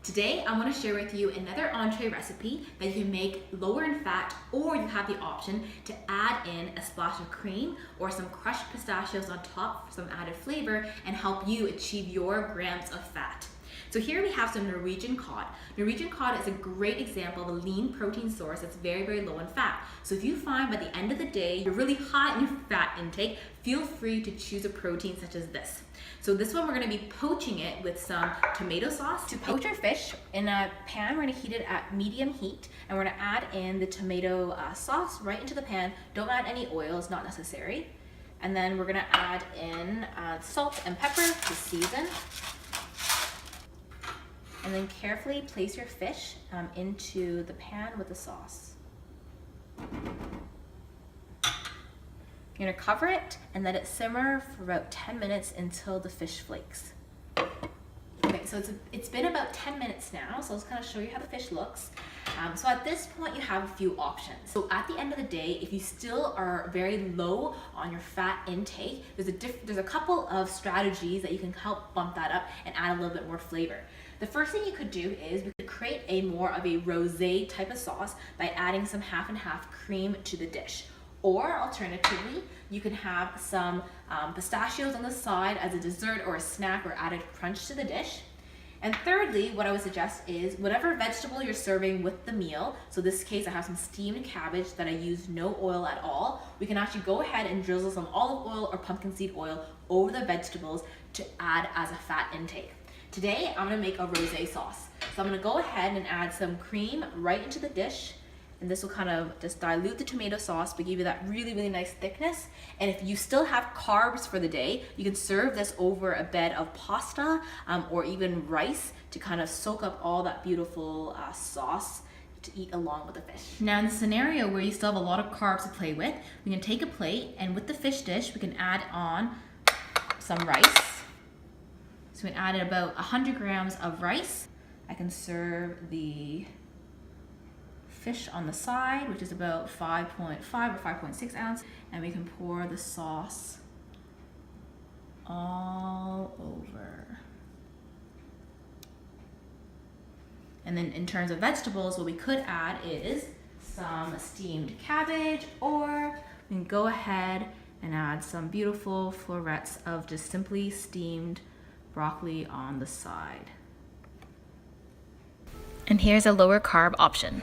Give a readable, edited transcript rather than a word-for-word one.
Today, I want to share with you another entree recipe that you can make lower in fat, or you have the option to add in a splash of cream or some crushed pistachios on top for some added flavor and help you achieve your grams of fat. So here we have some Norwegian cod. Norwegian cod is a great example of a lean protein source that's very, very low in fat. So if you find by the end of the day you're really high in your fat intake, feel free to choose a protein such as this. So this one we're going to be poaching it with some tomato sauce. To poach our fish in a pan, we're going to heat it at medium heat, and we're going to add in the tomato sauce right into the pan. Don't add any oil, it's not necessary. And then we're going to add in salt and pepper to season. And then carefully place your fish into the pan with the sauce. You're gonna cover it and let it simmer for about 10 minutes until the fish flakes. Okay, so it's been about 10 minutes now, so let's kind of show you how the fish looks. So at this point you have a few options. So at the end of the day, if you still are very low on your fat intake, there's a couple of strategies that you can help bump that up and add a little bit more flavor. The first thing you could do is we could create a more of a rosé type of sauce by adding some half and half cream to the dish. Or alternatively, you can have some pistachios on the side as a dessert or a snack or added crunch to the dish. And thirdly, what I would suggest is whatever vegetable you're serving with the meal, so in this case I have some steamed cabbage that I use no oil at all, we can actually go ahead and drizzle some olive oil or pumpkin seed oil over the vegetables to add as a fat intake. Today, I'm gonna make a rosé sauce. So I'm gonna go ahead and add some cream right into the dish, and this will kind of just dilute the tomato sauce but give you that really, really nice thickness. And if you still have carbs for the day, you can serve this over a bed of pasta or even rice to kind of soak up all that beautiful sauce to eat along with the fish. Now in the scenario where you still have a lot of carbs to play with, we can take a plate, and with the fish dish, we can add on some rice. So we added about 100 grams of rice. I can serve the fish on the side, which is about 5.5 or 5.6 ounce, and we can pour the sauce all over. And then in terms of vegetables, what we could add is some steamed cabbage, or we can go ahead and add some beautiful florets of just simply steamed broccoli on the side. And here's a lower carb option.